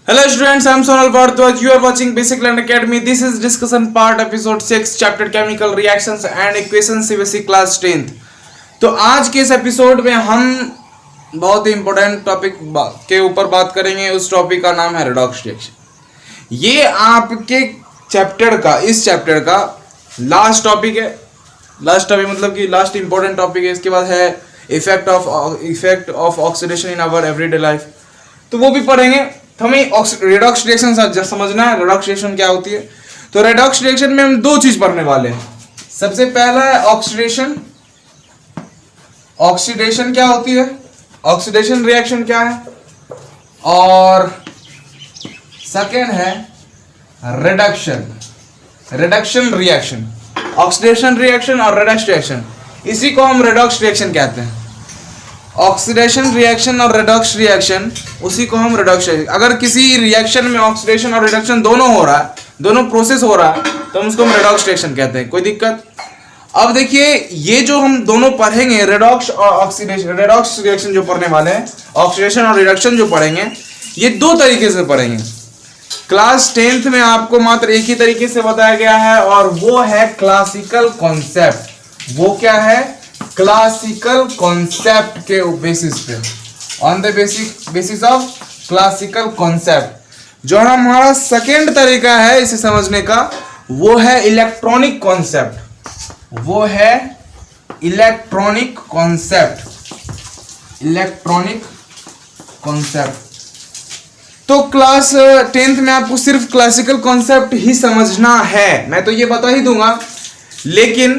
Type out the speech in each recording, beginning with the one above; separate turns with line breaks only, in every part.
Hello students, I am Sonal Bharadwaj. You are watching Basic Learning Academy. This is discussion part episode 6 chapter chemical reactions and equations CBSE class 10th. तो आज के इस episode में हम बहुत ही important topic के ऊपर बात करेंगे. उस टॉपिक का नाम है रेडॉक्स रिएक्शन. ये आपके इस चैप्टर का लास्ट टॉपिक है. लास्ट टॉपिक मतलब कि लास्ट इंपॉर्टेंट टॉपिक है. इसके बाद है effect of oxidation in our everyday life. तो वो भी पढ़ेंगे. तो हमें रेडॉक्स रिएक्शन समझना है. रेडॉक्स रिएक्शन क्या होती है. तो रेडॉक्स रिएक्शन में हम दो चीज पढ़ने वाले हैं. सबसे पहला है ऑक्सीडेशन. ऑक्सीडेशन क्या होती है, ऑक्सीडेशन रिएक्शन क्या है, और सेकेंड है reduction. Reduction reaction, oxidation reaction और रिडक्शन रिएक्शन, इसी को हम रेडॉक्स रिएक्शन कहते हैं. ऑक्सीडेशन रिएक्शन और रेडॉक्स रिएक्शन, उसी को हम रेडॉक्स रिएक्शन. अगर किसी रिएक्शन में ऑक्सीडेशन और रिडक्शन दोनों हो रहा है, दोनों प्रोसेस हो रहा है, तो हम उसको हम रेडॉक्स रिएक्शन कहते हैं. कोई दिक्कत. अब देखिए, ये जो हम दोनों पढ़ेंगे रेडॉक्स और ऑक्सीडेशन, रेडॉक्स रिएक्शन जो पढ़ने वाले हैं, ऑक्सीडेशन और रिडक्शन जो पढ़ेंगे, ये दो तरीके से पढ़ेंगे. क्लास 10th में आपको मात्र एक ही तरीके से बताया गया है, और वो है क्लासिकल कॉन्सेप्ट. वो क्या है, क्लासिकल कॉन्सेप्ट के बेसिस पे, on the basis of classical concept. जो हमारा सेकेंड तरीका है इसे समझने का, वो है इलेक्ट्रॉनिक कॉन्सेप्ट. वो है इलेक्ट्रॉनिक कॉन्सेप्ट. Electronic concept. तो क्लास 10th में आपको सिर्फ क्लासिकल कॉन्सेप्ट ही समझना है. मैं तो ये बता ही दूंगा, लेकिन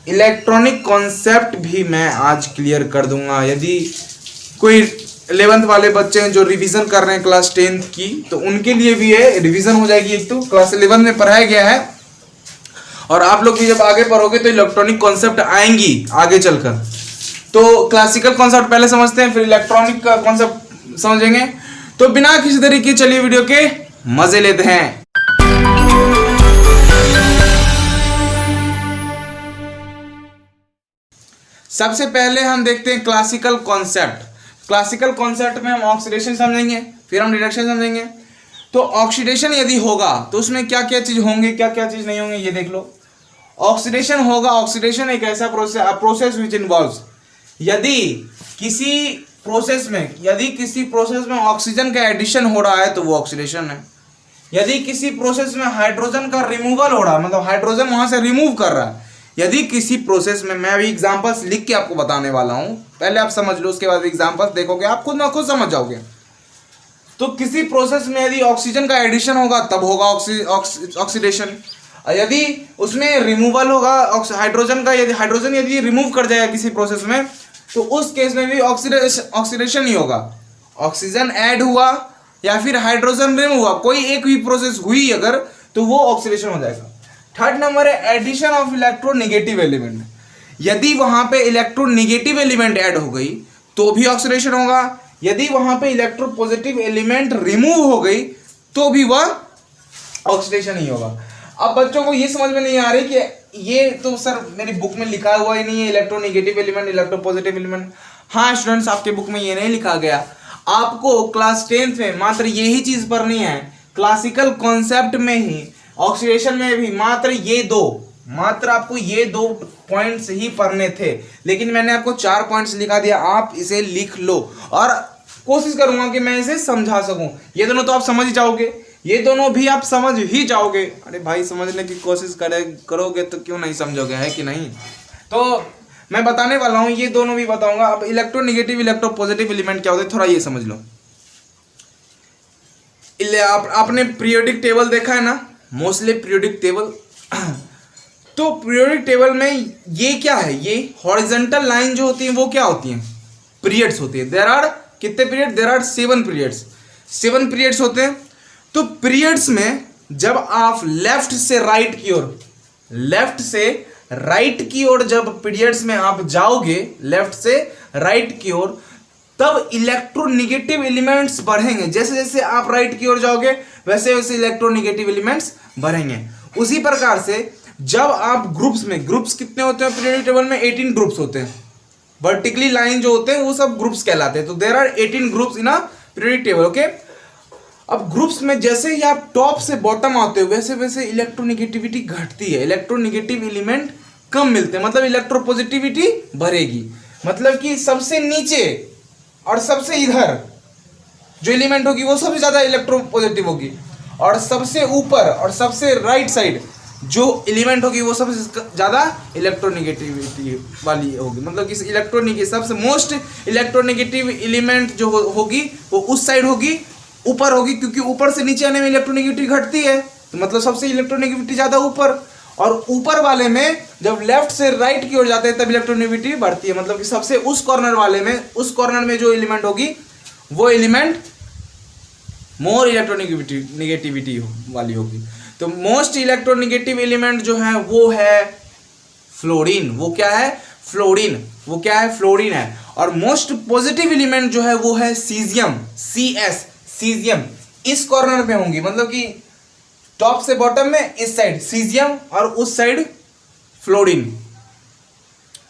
इलेक्ट्रॉनिक कॉन्सेप्ट भी मैं आज क्लियर कर दूंगा. यदि कोई 11th वाले बच्चे हैं जो रिवीजन कर रहे हैं क्लास 10th की, तो उनके लिए भी ये रिवीजन हो जाएगी. एक तो क्लास 11 में पढ़ाया गया है, और आप लोग भी जब आगे पढ़ोगे तो इलेक्ट्रॉनिक कॉन्सेप्ट आएंगी आगे चलकर. तो क्लासिकल कॉन्सेप्ट पहले समझते हैं, फिर इलेक्ट्रॉनिक कॉन्सेप्ट समझेंगे. तो बिना किसी तरीके चलिए वीडियो के मजे लेते हैं. सबसे पहले हम देखते हैं क्लासिकल कॉन्सेप्ट. क्लासिकल कॉन्सेप्ट में हम ऑक्सीडेशन समझेंगे, फिर हम रिडक्शन समझेंगे. तो ऑक्सीडेशन यदि होगा तो उसमें क्या क्या चीज होंगे, क्या क्या चीज नहीं होंगे, ये देख लो. ऑक्सीडेशन होगा. ऑक्सीडेशन एक ऐसा प्रोसेस विच इन्वॉल्व्स, यदि किसी प्रोसेस में ऑक्सीजन का एडिशन हो रहा है तो वो ऑक्सीडेशन है. यदि किसी प्रोसेस में हाइड्रोजन का रिमूवल हो रहा है, मतलब हाइड्रोजन वहां से रिमूव कर रहा है. यदि किसी प्रोसेस में, मैं अभी एग्जांपल्स लिख के आपको बताने वाला हूं, पहले आप समझ लो, उसके बाद एग्जांपल्स देखोगे आप खुद ना खुद समझ जाओगे. तो किसी प्रोसेस में यदि ऑक्सीजन का एडिशन होगा तब होगा ऑक्सीडेशन. यदि उसमें रिमूवल होगा हाइड्रोजन का, यदि हाइड्रोजन यदि रिमूव कर जाएगा किसी प्रोसेस में, तो उस केस में भी ऑक्सीडेशन ही होगा. ऑक्सीजन ऐड हुआ या फिर हाइड्रोजन रिमूव हुआ, कोई एक भी प्रोसेस हुई अगर, तो वो ऑक्सीडेशन हो जाएगा. थर्ड नंबर है एडिशन ऑफ इलेक्ट्रोनेगेटिव एलिमेंट. यदि वहां पे इलेक्ट्रोनेगेटिव एलिमेंट ऐड हो गई तो भी ऑक्सीडेशन होगा. यदि वहां पे इलेक्ट्रोपॉजिटिव एलिमेंट रिमूव हो गई तो भी वह ऑक्सीडेशन ही होगा. अब बच्चों को ये समझ में नहीं आ रही कि ये तो सर मेरी बुक में लिखा हुआ ही नहीं है, इलेक्ट्रोनेगेटिव एलिमेंट, इलेक्ट्रोपॉजिटिव एलिमेंट. हाँ स्टूडेंट्स, आपके बुक में ये नहीं लिखा गया. आपको क्लास 10th में मात्र यही चीज पढ़नी है. क्लासिकल कॉन्सेप्ट में ही, ऑक्सीडेशन में भी मात्र आपको ये दो पॉइंट्स ही पढ़ने थे, लेकिन मैंने आपको 4 पॉइंट्स लिखा दिया. आप इसे लिख लो, और कोशिश करूंगा कि मैं इसे समझा सकूं. ये दोनों तो आप समझ ही जाओगे, ये दोनों भी आप समझ ही जाओगे. अरे भाई, समझने की कोशिश करोगे तो क्यों नहीं समझोगे, है कि नहीं. तो मैं बताने वाला हूं, ये दोनों भी बताऊंगा. अब इलेक्ट्रोनेगेटिव इलेक्ट्रोपॉजिटिव एलिमेंट क्या होते हैं, थोड़ा ये समझ लो. आपने पीरियोडिक टेबल देखा है ना, मोस्टली पीरियोडिक टेबल. तो पीरियोडिक टेबल में ये क्या है, ये हॉरिजॉन्टल लाइन जो होती है वो क्या होती है, पीरियड्स होती है. देयर आर कितने period, there are 7 periods. 7 periods होते हैं. तो पीरियड्स में जब आप लेफ्ट से राइट की ओर जब पीरियड्स में आप जाओगे, लेफ्ट से राइट की ओर, तब इलेक्ट्रोनेगेटिव एलिमेंट्स बढ़ेंगे. जैसे जैसे आप राइट की ओर जाओगे वैसे वैसे इलेक्ट्रोनेगेटिव एलिमेंट्स बढ़ेंगे. उसी प्रकार से जब आप ग्रुप्स कितने होते हैं पीरियोडिक टेबल में, 18 ग्रुप्स होते हैं. वर्टिकली लाइन जो होते हैं वो सब ग्रुप्स कहलाते हैं. तो there are 18 groups in a periodic table. Okay. अब ग्रुप्स में जैसे ही आप टॉप से बॉटम आते हो वैसे वैसे इलेक्ट्रोनेगेटिविटी घटती है, इलेक्ट्रोनेगेटिव एलिमेंट कम मिलते हैं, मतलब इलेक्ट्रोपॉजिटिविटी बढ़ेगी। मतलब कि सबसे नीचे और सबसे इधर जो एलिमेंट होगी वो सबसे ज़्यादा इलेक्ट्रोपॉजिटिव होगी, और सबसे ऊपर और सबसे राइट साइड जो एलिमेंट होगी वो सबसे ज़्यादा इलेक्ट्रोनेगेटिविटी वाली होगी। मतलब कि इलेक्ट्रोनिक सबसे मोस्ट इलेक्ट्रोनेगेटिव एलिमेंट जो होगी वो उस साइड होगी, ऊपर होगी, क्योंकि ऊपर से नीचे आने में इलेक्ट्रोनेगेटिविटी घटती है, तो मतलब सबसे इलेक्ट्रोनेगेटिविटी ज़्यादा ऊपर। और ऊपर वाले में जब लेफ्ट से राइट की ओर जाते हैं तब इलेक्ट्रोनेगेटिविटी बढ़ती है, मतलब कि सबसे उस कॉर्नर वाले में, उस कॉर्नर में जो एलिमेंट होगी वो एलिमेंट मोर इलेक्ट्रोनेगेटिविटी वाली होगी। तो मोस्ट इलेक्ट्रोनेगेटिव एलिमेंट जो है वो है फ्लोरीन। वो क्या है? फ्लोरीन। वो क्या है? फ्लोरीन है। और मोस्ट पॉजिटिव एलिमेंट जो है वो है सीजियम, CS, सीजियम। इस कॉर्नर पे होंगी, मतलब कि टॉप से बॉटम में इस साइड सीजियम और उस साइड फ्लोरीन।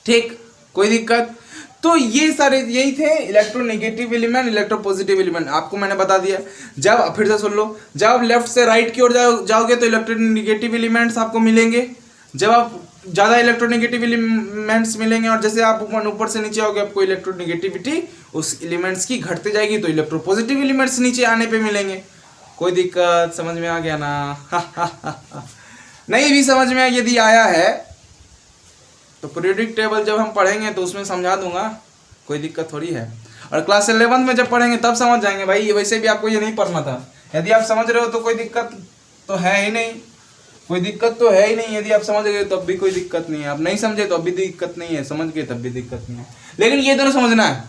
ठीक, कोई दिक्कत? तो ये सारे यही थे इलेक्ट्रोनेगेटिव एलिमेंट, इलेक्ट्रोपॉजिटिव एलिमेंट, आपको मैंने बता दिया। जब फिर से सुन लो, जब आप लेफ्ट से राइट की ओर जाओगे तो इलेक्ट्रोनेगेटिव एलिमेंट्स आपको मिलेंगे। जब आप ज़्यादा इलेक्ट्रोनेगेटिव एलिमेंट्स मिलेंगे, और जैसे आप ऊपर से नीचे आओगे आपको इलेक्ट्रोनेगेटिविटी उस एलिमेंट्स की घटते जाएगी, तो इलेक्ट्रोपॉजिटिव एलिमेंट्स नीचे आने पे मिलेंगे। कोई दिक्कत? समझ में आ गया ना? नहीं भी समझ में यदि आया है तो पीरियोडिक टेबल जब हम पढ़ेंगे तो उसमें समझा दूंगा, कोई दिक्कत थोड़ी है। और क्लास 11 में जब पढ़ेंगे तब समझ जाएंगे भाई, वैसे भी आपको ये नहीं पढ़ना था। यदि आप समझ रहे हो तो कोई दिक्कत तो है ही नहीं, कोई दिक्कत तो है ही नहीं। यदि आप समझ गए तब भी कोई दिक्कत नहीं है, आप नहीं समझे तो अभी दिक्कत नहीं है, समझ गए तब भी दिक्कत नहीं है। लेकिन ये दोनों समझना है,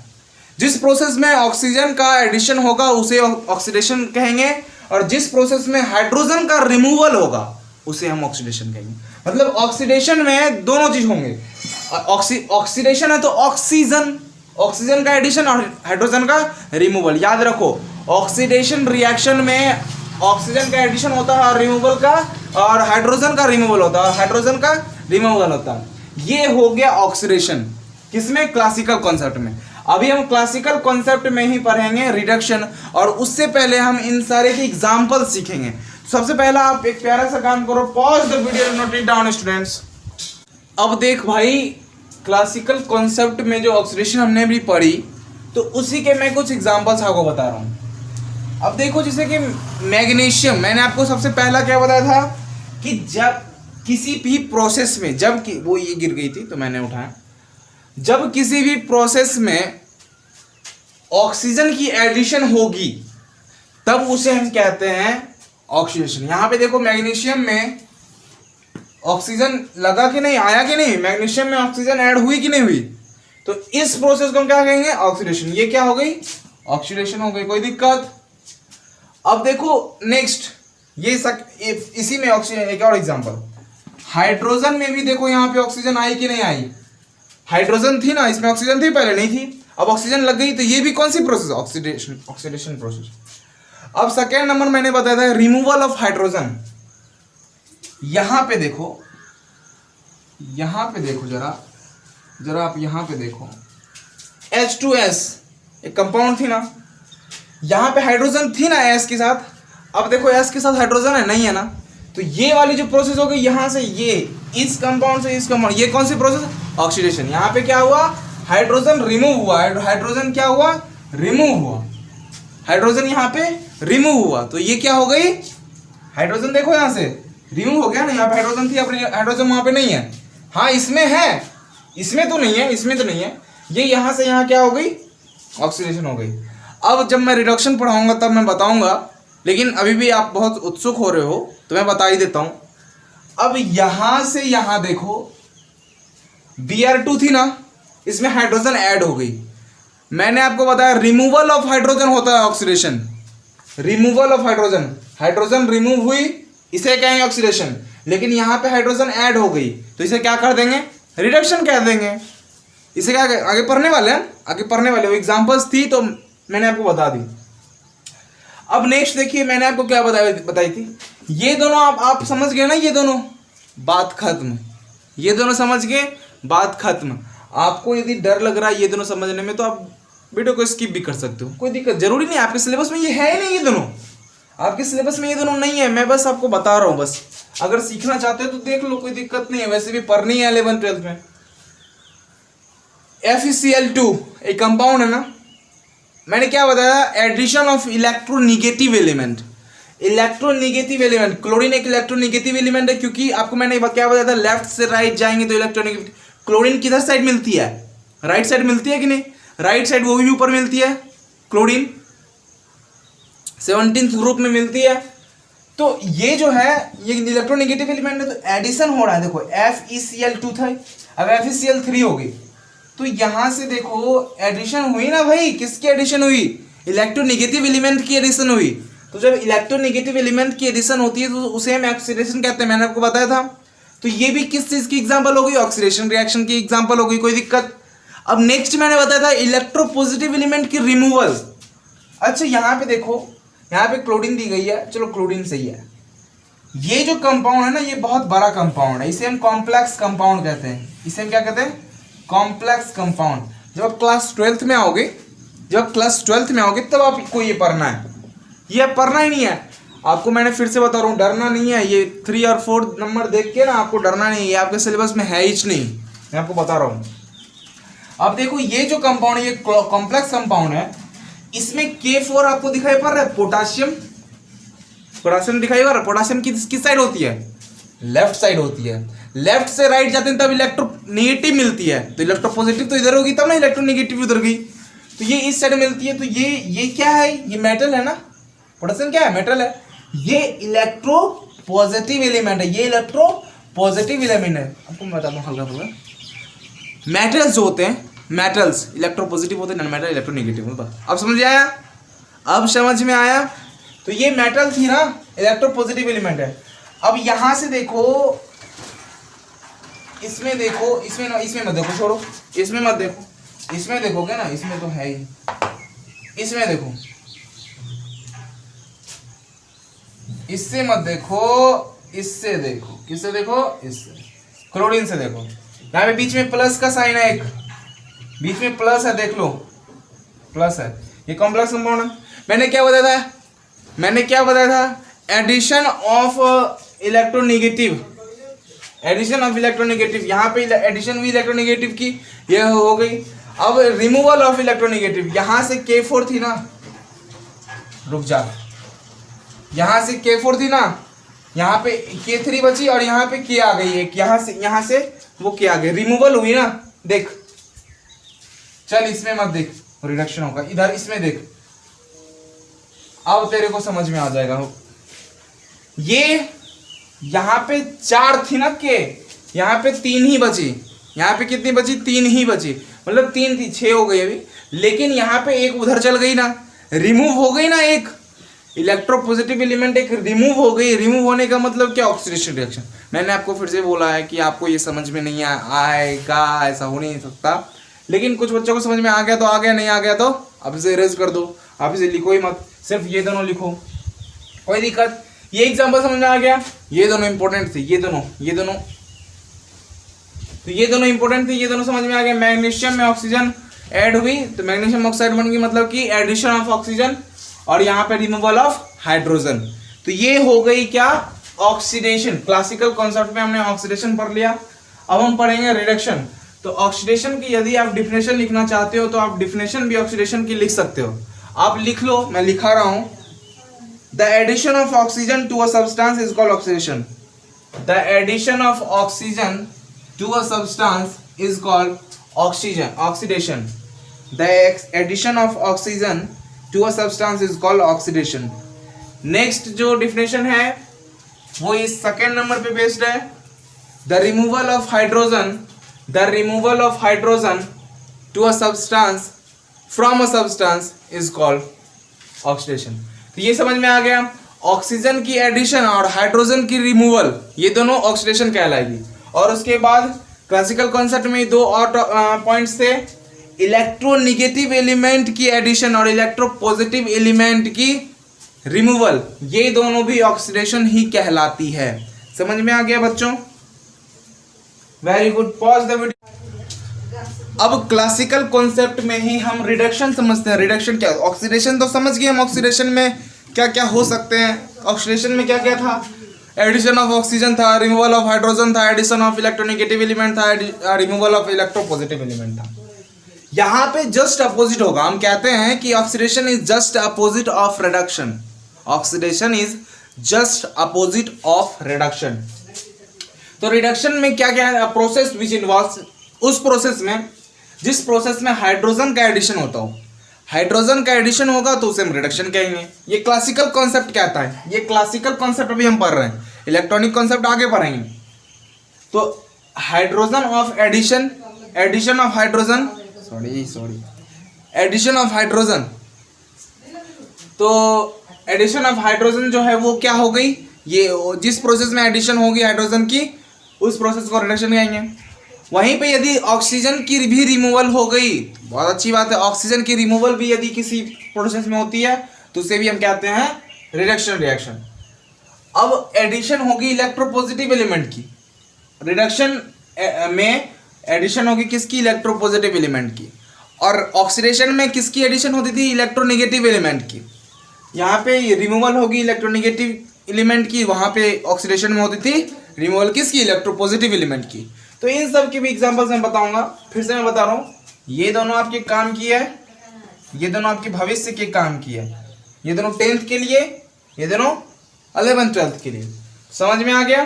जिस प्रोसेस में ऑक्सीजन का एडिशन होगा उसे ऑक्सीडेशन कहेंगे, और जिस प्रोसेस में हाइड्रोजन का रिमूवल होगा उसे हम ऑक्सीडेशन कहेंगे। मतलब ऑक्सीडेशन में दोनों चीज होंगे, ऑक्सीडेशन है तो ऑक्सीजन का एडिशन और हाइड्रोजन का रिमूवल। याद रखो, ऑक्सीडेशन रिएक्शन में ऑक्सीजन का एडिशन होता है और रिमूवल का, और हाइड्रोजन का रिमूवल होता है और हाइड्रोजन का रिमूवल होता है। ये हो गया ऑक्सीडेशन। किसमें? क्लासिकल कॉन्सेप्ट में। अभी हम क्लासिकल कॉन्सेप्ट में ही पढ़ेंगे रिडक्शन, और उससे पहले हम इन सारे के एग्जाम्पल सीखेंगे। सबसे पहला आप एक प्यारा सा काम करो, pause the video, note it down students. अब देख भाई, क्लासिकल कॉन्सेप्ट में जो ऑक्सीडेशन हमने भी पढ़ी तो उसी के मैं कुछ एग्जांपल्स आपको बता रहा हूँ। अब देखो, जैसे कि मैग्नीशियम, मैंने आपको सबसे पहला क्या बताया था कि जब किसी भी प्रोसेस में, जब कि वो ये गिर गई थी तो मैंने उठाया, जब किसी भी प्रोसेस में ऑक्सीजन की एडिशन होगी तब उसे हम कहते हैं ऑक्सीडेशन। यहां पे देखो, मैग्नीशियम में ऑक्सीजन लगा कि नहीं, आया कि नहीं, मैग्नीशियम में ऑक्सीजन ऐड हुई कि नहीं हुई, तो इस प्रोसेस को हम क्या कहेंगे? ऑक्सीडेशन। ये क्या हो गई? ऑक्सीडेशन हो गई। कोई दिक्कत? अब देखो नेक्स्ट, इसी में ऑक्सीजन, एक और एग्जांपल, हाइड्रोजन में भी देखो यहां पे ऑक्सीजन आई कि नहीं आई? हाइड्रोजन थी ना, इसमें ऑक्सीजन थी, पहले नहीं थी, अब ऑक्सीजन लग गई, तो ये भी कौन सी प्रोसेस? Oxidation process. अब सेकेंड नंबर मैंने बताया था रिमूवल ऑफ हाइड्रोजन। यहां पे देखो, जरा आप यहां पे देखो, H2S एक कंपाउंड थी ना, यहां पे हाइड्रोजन थी ना S के साथ, अब देखो S के साथ हाइड्रोजन है नहीं है ना, तो ये वाली जो प्रोसेस हो गई यहां से ये, इस कंपाउंड से इस कंपाउंड, ये कौन सी प्रोसेस? ऑक्सीडेशन। यहां पे क्या हुआ? हाइड्रोजन रिमूव हुआ, हाइड्रोजन क्या हुआ? रिमूव हुआ, हाइड्रोजन यहां पे रिमूव हुआ, तो ये क्या हो गई? हाइड्रोजन देखो यहां से रिमूव हो गया ना, यहाँ पे हाइड्रोजन थी, अब हाइड्रोजन वहां पे नहीं है। हाँ इसमें है, इसमें तो नहीं है, इसमें तो नहीं है, ये यहाँ से यहाँ क्या हो गई? ऑक्सीडेशन हो गई। अब जब मैं रिडक्शन पढ़ाऊंगा तब मैं बताऊंगा, लेकिन अभी भी आप बहुत उत्सुक हो रहे हो तो मैं बता ही देता हूं। अब यहां से यहां देखो, Br2 थी ना, इसमें हाइड्रोजन ऐड हो गई। मैंने आपको बताया रिमूवल ऑफ हाइड्रोजन होता है oxidation, removal of hydrogen, hydrogen remove हुई, इसे कहेंगे ऑक्सीडेशन। लेकिन यहाँ पे हाइड्रोजन ऐड हो गई तो इसे क्या कर देंगे? रिडक्शन कह देंगे। इसे क्या आगे पढ़ने वाले हैं, आगे पढ़ने वाले, वो एग्जांपल्स थी तो मैंने आपको बता दी। अब नेक्स्ट देखिए, मैंने आपको क्या बताई थी, ये दोनों आप समझ गए ना, ये दोनों बात खत्म, ये दोनों समझ गए, बात खत्म। आपको यदि डर लग रहा है ये दोनों समझने में तो आप वीडियो को स्किप भी कर सकते हो, कोई दिक्कत जरूरी नहीं, आपके सिलेबस में ये है ही नहीं ये दोनों, आपके सिलेबस में ये दोनों नहीं है, मैं बस आपको बता रहा हूँ। बस अगर सीखना चाहते हो तो देख लो, कोई दिक्कत नहीं है, वैसे भी पढ़नी है 11th 12th में। FeCl2 एक कंपाउंड है ना, मैंने क्या बताया, addition of electronegative element. Electronegative element, chlorine एक इलेक्ट्रोनिगेटिव एलिमेंट है, क्योंकि आपको मैंने क्या बताया था, लेफ्ट से राइट जाएंगे तो इलेक्ट्रोनिगेटिव। क्लोरीन किधर साइड मिलती है, राइट साइड मिलती है कि नहीं, राइट साइड वो भी ऊपर मिलती है, क्लोरीन 17th ग्रुप में मिलती है। तो ये जो है ये इलेक्ट्रोनिगेटिव एलिमेंट है, तो एडिशन हो रहा है। देखो FeCl2 था, अब FeCl3 होगी, तो यहां से देखो एडिशन हुई ना भाई, किसकी एडिशन हुई, इलेक्ट्रोनिगेटिव एलिमेंट की एडिशन हुई। तो जब इलेक्ट्रोनिगेटिव एलिमेंट की एडिशन होती है तो उसे हम ऑक्सीडेशन कहते हैं, मैंने आपको बताया था। तो ये भी किस चीज की एग्जांपल होगी, ऑक्सीडेशन रिएक्शन की एग्जांपल होगी, कोई दिक्कत। अब नेक्स्ट मैंने बताया था इलेक्ट्रोपॉजिटिव एलिमेंट की रिमूवल। अच्छा यहाँ पे देखो, यहाँ पे क्लोरीन दी गई है, चलो क्लोरीन सही है। ये जो कंपाउंड है ना, ये बहुत बड़ा कंपाउंड है, इसे हम कॉम्प्लेक्स कंपाउंड कहते हैं। इसे हम क्या कहते हैं, कॉम्प्लेक्स कंपाउंड। जब आप क्लास 12th में आओगे, तब आपको ये पढ़ना है। ये पढ़ना ही नहीं है आपको, मैंने फिर से बता रहा हूँ, डरना नहीं है। ये 3 और 4 नंबर देख के ना आपको डरना नहीं है, ये आपके सिलेबस में है ही नहीं, मैं आपको बता रहा हूँ। अब देखो ये जो कंपाउंड है, ये कॉम्प्लेक्स कंपाउंड है, इसमें K4 आपको दिखाई पड़ रहा है, पोटाशियम दिखाई पड़ रहा है। पोटाशियम किस साइड होती है, लेफ्ट साइड होती है। लेफ्ट से राइट जाते हैं तब इलेक्ट्रोनेगेटिव मिलती है, तो इलेक्ट्रोपॉजिटिव तो इधर होगी, तब ना इलेक्ट्रोनेगेटिव उधर गई, तो ये इस साइड मिलती है। तो ये क्या है, ये मेटल है ना, पोटेशियम क्या है, मेटल है। ये इलेक्ट्रोपॉजिटिव एलिमेंट है, ये इलेक्ट्रोपॉजिटिव एलिमेंट है। आपको मैं बताता हूँ हल्का फुल्का, मेटल्स जो होते हैं, मेटल्स इलेक्ट्रोपॉजिटिव होते हैं, नॉन मेटल इलेक्ट्रोनेगेटिव होता है। अब समझ आया, अब समझ में आया। तो ये मेटल थी ना, इलेक्ट्रोपॉजिटिव एलिमेंट है। अब यहां से देखो, इसमें देखो, इसमें मत देखो, छोड़ो, इसमें मत देखो, इसमें देखोगे ना, इसमें तो है ही, इसमें देखो, इससे मत देखो, इससे देखो, किससे देखो, इससे, क्लोरीन से देखो। यहाँ पे बीच में प्लस का साइन है, एक बीच में प्लस है, देख लो प्लस है, ये कॉम्प्लेक्स कंपाउंड है। मैंने क्या बताया था, एडिशन ऑफ इलेक्ट्रोनेगेटिव, यहाँ पे एडिशन हुई इलेक्ट्रोनेगेटिव की, ये हो गई। अब रिमूवल ऑफ इलेक्ट्रोनेगेटिव, यहां से K4 थी ना, रुक जा, यहां से K4 थी ना, यहाँ पे K3 बची और यहाँ पे K आ गई एक, यहाँ से वो K आ गई, रिमूवल हुई ना। देख चल, इसमें मत देख, रिडक्शन होगा, इधर इसमें देख, अब तेरे को समझ में आ जाएगा। ये यहाँ पे 4 थी ना K, यहाँ पे 3 ही बची, यहाँ पे कितनी बची, 3 ही बची, मतलब 3 थी, 6 हो गई अभी। लेकिन यहाँ पे एक उधर चल गई ना, रिमूव हो गई ना, एक इलेक्ट्रोपॉजिटिव एलिमेंट एक रिमूव हो गई। रिमूव होने का मतलब क्या, ऑक्सीडेशन रिएक्शन। मैंने आपको फिर से बोला है कि आपको ये समझ में नहीं आएगा, ऐसा हो नहीं सकता, लेकिन कुछ बच्चों को समझ में आ गया तो आ गया, नहीं आ गया तो आप इसे इरेज कर दो, आप इसे लिखो ही मत, सिर्फ ये दोनों लिखो, कोई दिक्कत। ये एग्जांपल समझ में आ गया, ये दोनों इंपॉर्टेंट थे, ये दोनों तो ये दोनों इंपॉर्टेंट थे, ये दोनों समझ में आ गया। मैग्नीशियम में ऑक्सीजन ऐड हुई तो मैग्नीशियम ऑक्साइड बन गई, मतलब कि एडिशन ऑफ ऑक्सीजन, और यहाँ पे रिमूवल ऑफ हाइड्रोजन। तो ये हो गई क्या, ऑक्सीडेशन। क्लासिकल कॉन्सेप्ट में हमने ऑक्सीडेशन पढ़ लिया, अब हम पढ़ेंगे रिडक्शन। तो ऑक्सीडेशन की यदि आप डिफिनेशन लिखना चाहते हो तो आप डिफिनेशन भी ऑक्सीडेशन की लिख सकते हो, आप लिख लो, मैं लिखा रहा हूं। The addition of oxygen to a substance is called oxidation. The addition of oxygen to a substance is called oxidation. The addition of oxygen to a substance is called oxidation. Next जो definition है वो इस second number पे based है। The removal of hydrogen to a substance from a substance is called oxidation. तो ये समझ में आ गया, ऑक्सीजन की एडिशन और हाइड्रोजन की रिमूवल, ये दोनों ऑक्सीडेशन कहलाएगी। और उसके बाद क्लासिकल कॉन्सेप्ट में दो और पॉइंट्स थे, इलेक्ट्रोनेगेटिव एलिमेंट की एडिशन और इलेक्ट्रोपॉजिटिव एलिमेंट की रिमूवल, ये दोनों भी ऑक्सीडेशन ही कहलाती है। समझ में आ गया बच्चों? Very good, pause the video. अब क्लासिकल कॉन्सेप्ट में ही हम रिडक्शन समझते हैं। रिडक्शन क्या, ऑक्सीडेशन तो समझ गए हम, ऑक्सीडेशन में क्या क्या हो सकते हैं ऑक्सीडेशन में, क्या क्या था, एडिशन ऑफ ऑक्सीजन था, रिमूवल ऑफ हाइड्रोजन था, एडिशन ऑफ इलेक्ट्रोनेगेटिव एलिमेंट था, रिमूवल ऑफ इलेक्ट्रोपॉजिटिव एलिमेंट था। यहाँ पे जस्ट अपोजिट होगा, हम कहते हैं कि oxidation is just opposite of reduction, oxidation is just opposite of reduction. तो रिडक्शन में क्या क्या है, प्रोसेस विच इन्वॉल्व्स, उस प्रोसेस में जिस प्रोसेस में हाइड्रोजन का एडिशन होता हो, हाइड्रोजन का एडिशन होगा तो उसे हम रिडक्शन कहेंगे। ये क्लासिकल कॉन्सेप्ट कहता है, ये क्लासिकल कॉन्सेप्ट अभी हम पढ़ रहे हैं, इलेक्ट्रॉनिक कॉन्सेप्ट आगे पढ़ेंगे। तो hydrogen of addition, addition of hydrogen, addition of hydrogen, तो एडिशन ऑफ हाइड्रोजन जो है वो क्या हो गई, ये जिस प्रोसेस में एडिशन होगी हाइड्रोजन की उस प्रोसेस को रिडक्शन कहेंगे। वहीं पे यदि ऑक्सीजन की भी रिमूवल हो गई, बहुत अच्छी बात है, ऑक्सीजन की रिमूवल भी यदि किसी प्रोसेस में होती है तो उसे भी हम कहते हैं रिडक्शन रिएक्शन। अब एडिशन होगी इलेक्ट्रोपॉजिटिव एलिमेंट की, रिडक्शन में एडिशन होगी किसकी, इलेक्ट्रोपॉजिटिव एलिमेंट की, और ऑक्सीडेशन में किसकी एडिशन होती थी, इलेक्ट्रोनेगेटिव एलिमेंट की। यहाँ पे रिमूवल होगी इलेक्ट्रोनेगेटिव एलिमेंट की, वहाँ पे ऑक्सीडेशन में होती थी रिमूवल किसकी, इलेक्ट्रोपॉजिटिव एलिमेंट की। तो इन सब के भी एग्जांपल्स मैं बताऊंगा, फिर से मैं बता रहा हूँ, ये दोनों आपके काम की है, ये दोनों आपके भविष्य के काम की है, ये दोनों 10th के लिए, ये दोनों 11th 12th के लिए। समझ में आ गया?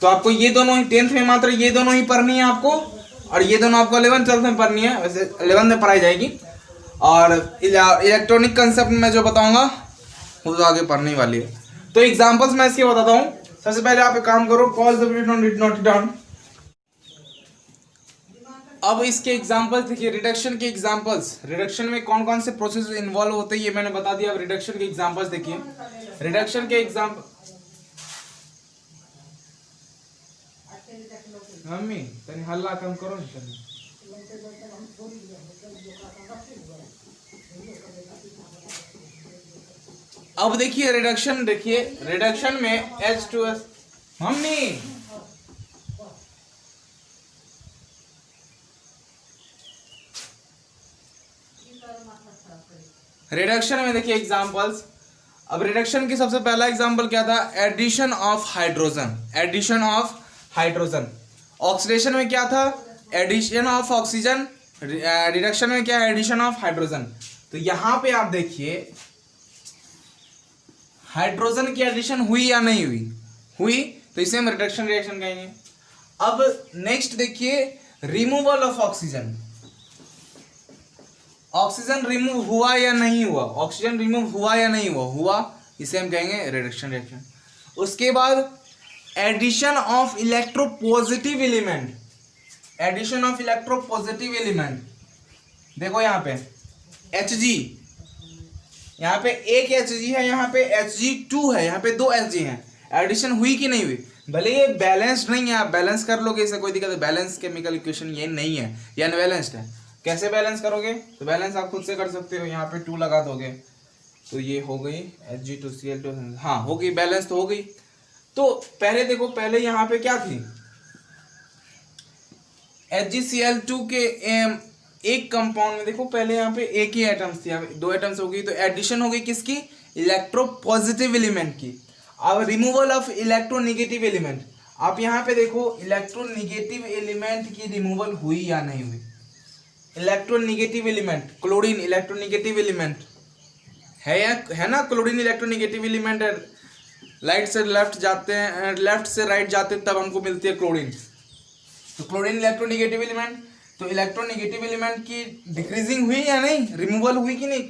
तो आपको ये दोनों ही 10th में मात्र ये दोनों ही पढ़नी है आपको, और ये दोनों आपको 11th 12th में पढ़नी है, वैसे 11th में पढ़ाई जाएगी। और इलेक्ट्रॉनिक कंसेप्ट में जो बताऊंगा वो तो आगे पढ़ने वाली है। तो एग्जांपल्स मैं इसके बताता हूँ। सबसे पहले आप एक काम करो, pause the video, note it down. अब इसके एग्जांपल्स देखिए, रिडक्शन के एग्जांपल्स, रिडक्शन में कौन कौन से प्रोसेस इन्वॉल्व होते हैं ये मैंने बता दिया। अब रिडक्शन के एग्जांपल्स देखिए, रिडक्शन के एग्जांपल, मम्मी तनी हल्ला कम करो ना तनी। अब देखिए रिडक्शन, देखिए रिडक्शन में H2S, मम्मी रिडक्शन में देखिए एग्जांपल्स। अब रिडक्शन की सबसे पहला एग्जांपल क्या था, addition of hydrogen, addition of hydrogen. Oxidation में क्या था, एडिशन ऑफ ऑक्सीजन, रिडक्शन में क्या, एडिशन ऑफ हाइड्रोजन। तो यहां पे आप देखिए हाइड्रोजन की एडिशन हुई या नहीं हुई, हुई, तो इसे हम रिडक्शन रिएक्शन कहेंगे। अब नेक्स्ट देखिए removal of oxygen, oxygen remove हुआ या नहीं हुआ, ऑक्सीजन रिमूव हुआ या नहीं हुआ, हुआ, इसे हम कहेंगे रिडक्शन रिएक्शन। उसके बाद addition of electropositive element, addition of electropositive element, देखो यहाँ पे Hg, यहाँ पे एक Hg है, यहाँ पे Hg2 है, यहाँ पे 2 Hg हैं, एडिशन हुई कि नहीं हुई। भले ये बैलेंस्ड नहीं है, आप बैलेंस कर लोगे, इसे कोई दिक्कत है, बैलेंस केमिकल इक्वेशन ये नहीं है, ये अनबैलेंस्ड है। कैसे बैलेंस करोगे, तो बैलेंस आप खुद से कर सकते हो, यहाँ पे 2 लगा दोगे तो ये हो गई Hg2Cl2, हाँ हो गई, बैलेंस तो हो गई। तो पहले देखो, पहले यहाँ पे क्या थी, HgCl2 के एक कंपाउंड में देखो पहले यहाँ पे एक ही एटम्स थी, यहाँ पे 2 एटम्स हो गई, तो एडिशन हो गई किसकी, इलेक्ट्रोपॉजिटिव एलिमेंट की। अब रिमूवल ऑफ इलेक्ट्रोनेगेटिव एलिमेंट, आप यहाँ पे देखो इलेक्ट्रोनेगेटिव एलिमेंट की रिमूवल हुई या नहीं हुई। Electronegative element, chlorine electronegative element है ना, क्लोरीन इलेक्ट्रोनेगेटिव एलिमेंट है, राइट से लेफ्ट जाते हैं, लेफ्ट से राइट जाते हैं तब हमको मिलती है क्लोरीन, तो क्लोरीन इलेक्ट्रोनेगेटिव एलिमेंट। तो इलेक्ट्रोनेगेटिव एलिमेंट की डिक्रीजिंग हुई या नहीं, रिमूवल हुई कि नहीं,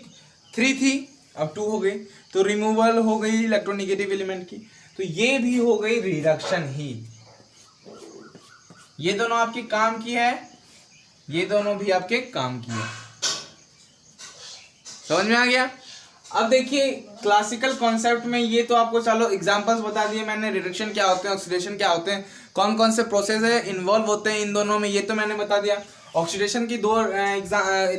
3 थी अब 2 हो गई, तो रिमूवल हो गई इलेक्ट्रोनेगेटिव एलिमेंट की। तो ये भी हो गई रिडक्शन ही, ये दोनों आपके काम की है, ये दोनों भी आपके काम की है। समझ में आ गया? अब देखिए क्लासिकल कॉन्सेप्ट में ये तो आपको चलो एग्जांपल्स बता दिए मैंने, रिडक्शन क्या होते हैं, ऑक्सीडेशन क्या होते हैं, कौन कौन से प्रोसेस है इन्वॉल्व होते हैं इन दोनों में, ये तो मैंने बता दिया। ऑक्सीडेशन की 2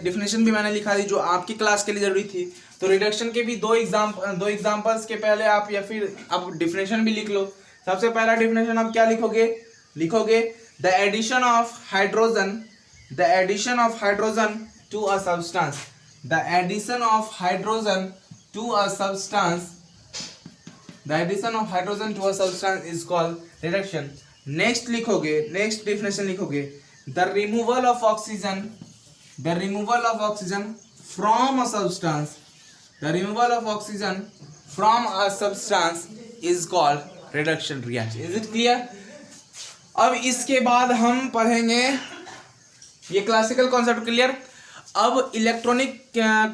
डिफिनेशन भी मैंने लिखा दी जो आपकी क्लास के लिए जरूरी थी। तो रिडक्शन के भी 2 एग्जाम्पल्स के पहले आप या फिर आप डिफिनेशन भी लिख लो। सबसे पहला डिफिनेशन आप क्या लिखोगे the addition of hydrogen, the addition of hydrogen to a substance, the addition of hydrogen to a substance, the addition of hydrogen to a substance is called reduction. Next लिखोगे, next definition लिखोगे, the removal of oxygen from a substance, the removal of oxygen from a substance is called reduction reaction. Is it clear? अब इसके बाद हम पढ़ेंगे ये classical concept clear. अब electronic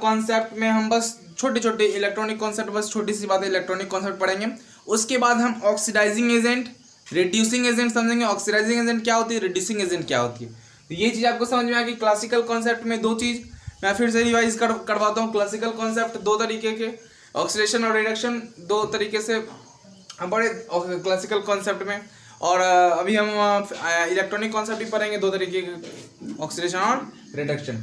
concept में हम बस छोटे छोटे इलेक्ट्रॉनिक कॉन्सेप्ट, बस छोटी सी बातें इलेक्ट्रॉनिक कॉन्सेप्ट पढ़ेंगे। उसके बाद हम ऑक्सीडाइजिंग एजेंट, रिड्यूसिंग एजेंट समझेंगे। ऑक्सीडाइजिंग एजेंट क्या होती है, रिड्यूसिंग एजेंट क्या होती है, तो ये चीज़ आपको समझ में आ गई। क्लासिकल कॉन्सेप्ट में दो चीज़ मैं फिर से रिवाइज करवाता हूँ। क्लासिकल कॉन्सेप्ट दो तरीके के, ऑक्सीडेशन और रिडक्शन दो तरीके से बड़े क्लासिकल कॉन्सेप्ट में, और अभी हम इलेक्ट्रॉनिक कॉन्सेप्ट भी पढ़ेंगे दो तरीके के, ऑक्सीडेशन और रिडक्शन।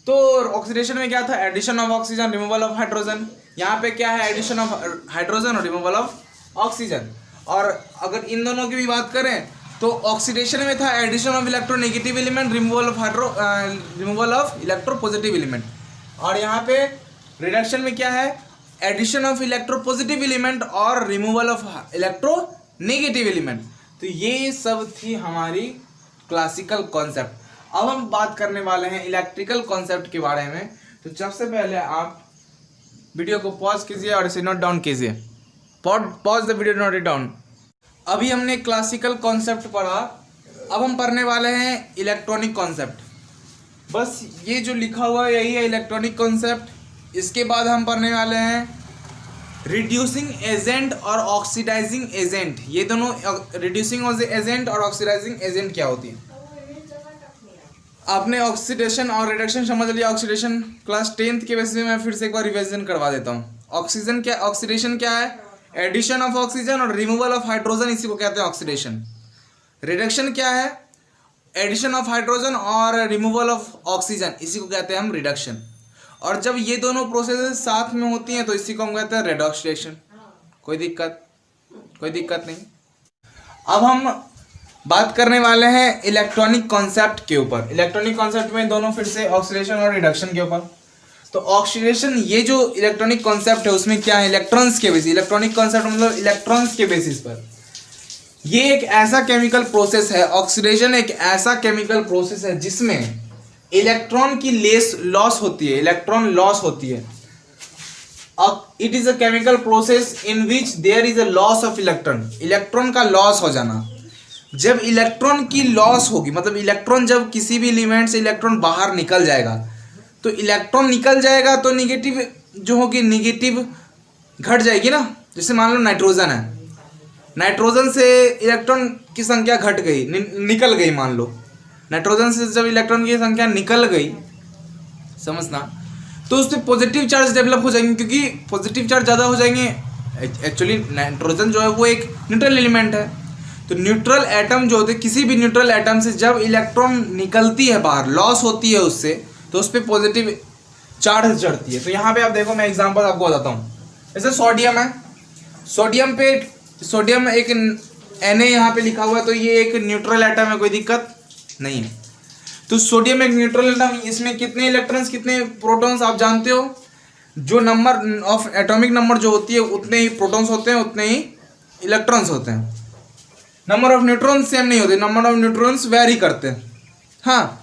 तो ऑक्सीडेशन में क्या था, addition of oxygen, removal of hydrogen. यहाँ पे क्या है, एडिशन ऑफ हाइड्रोजन और रिमूवल ऑफ ऑक्सीजन। और अगर इन दोनों की भी बात करें तो ऑक्सीडेशन में था addition of electronegative element, removal of electropositive element. और यहाँ पे रिडक्शन में क्या है, एडिशन ऑफ इलेक्ट्रोपॉजिटिव एलिमेंट और रिमूवल ऑफ इलेक्ट्रोनेगेटिव एलिमेंट। तो ये सब थी हमारी क्लासिकल कॉन्सेप्ट। अब हम बात करने वाले हैं इलेक्ट्रिकल कॉन्सेप्ट के बारे में। तो सबसे पहले आप वीडियो को पॉज कीजिए और इसे नोट डाउन कीजिए। Pause the video, note it down. अभी हमने क्लासिकल कॉन्सेप्ट पढ़ा, अब हम पढ़ने वाले हैं इलेक्ट्रॉनिक कॉन्सेप्ट। बस ये जो लिखा हुआ है यही है इलेक्ट्रॉनिक कॉन्सेप्ट। इसके बाद हम पढ़ने वाले हैं रिड्यूसिंग एजेंट और ऑक्सीडाइजिंग एजेंट। ये दोनों, रिड्यूसिंग एजेंट और ऑक्सीडाइजिंग एजेंट क्या होती है। आपने ऑक्सीडेशन और रिडक्शन समझ लिया। ऑक्सीडेशन क्लास 10th के बेसिस पे मैं फिर से एक बार रिवीजन करवा देता हूँ। ऑक्सीडेशन क्या है, एडिशन ऑफ ऑक्सीजन और रिमूवल ऑफ हाइड्रोजन, इसी को कहते हैं ऑक्सीडेशन। रिडक्शन क्या है, एडिशन ऑफ हाइड्रोजन और रिमूवल ऑफ ऑक्सीजन, इसी को कहते हैं हम रिडक्शन। और जब ये दोनों प्रोसेस साथ में होती हैं तो इसी को हम कहते हैं रेडॉक्स रिएक्शन। कोई दिक्कत नहीं। अब हम बात करने वाले हैं इलेक्ट्रॉनिक कॉन्सेप्ट के ऊपर। इलेक्ट्रॉनिक कॉन्सेप्ट में दोनों फिर से ऑक्सीडेशन और रिडक्शन के ऊपर। तो ऑक्सीडेशन, ये जो इलेक्ट्रॉनिक कॉन्सेप्ट है उसमें क्या है, इलेक्ट्रॉन्स के बेसिस। इलेक्ट्रॉनिक कॉन्सेप्ट मतलब इलेक्ट्रॉन्स के बेसिस पर। ये एक ऐसा केमिकल प्रोसेस है, ऑक्सीडेशन एक ऐसा केमिकल प्रोसेस है जिसमें इलेक्ट्रॉन की लॉस होती है, इलेक्ट्रॉन लॉस होती है। It is a chemical process in which there is a loss of electron. Electron का लॉस हो जाना। जब इलेक्ट्रॉन की लॉस होगी, मतलब इलेक्ट्रॉन, जब किसी भी एलिमेंट से इलेक्ट्रॉन बाहर निकल जाएगा, तो इलेक्ट्रॉन निकल जाएगा तो निगेटिव जो होगी, निगेटिव घट जाएगी ना। जैसे मान लो नाइट्रोजन है, नाइट्रोजन से इलेक्ट्रॉन की संख्या घट गई, निकल गई। मान लो नाइट्रोजन से जब इलेक्ट्रॉन की संख्या निकल गई, समझना, तो उस पर पॉजिटिव चार्ज डेवलप हो जाएंगे, क्योंकि पॉजिटिव चार्ज ज़्यादा हो जाएंगे। एक्चुअली नाइट्रोजन जो है वो एक न्यूट्रल एलिमेंट है। तो न्यूट्रल एटम जो होते हैं, किसी भी न्यूट्रल एटम से जब इलेक्ट्रॉन निकलती है बाहर, लॉस होती है उससे, तो उस पर पॉजिटिव चार्ज चढ़ती है। तो यहाँ पे आप देखो, मैं एग्जांपल आपको बताता हूँ। जैसे सोडियम है, सोडियम एक Na यहाँ पे लिखा हुआ है, तो ये एक न्यूट्रल एटम है, कोई दिक्कत नहीं है। तो सोडियम एक न्यूट्रल एटम, इसमें कितने इलेक्ट्रॉन्स कितने प्रोटॉन्स आप जानते हो। जो नंबर ऑफ एटॉमिक नंबर जो होती है उतने ही प्रोटॉन्स होते हैं, उतने ही इलेक्ट्रॉन्स होते हैं। नंबर ऑफ न्यूट्रॉन्स सेम नहीं होते, नंबर ऑफ न्यूट्रॉन्स वेरी करते हैं। हाँ,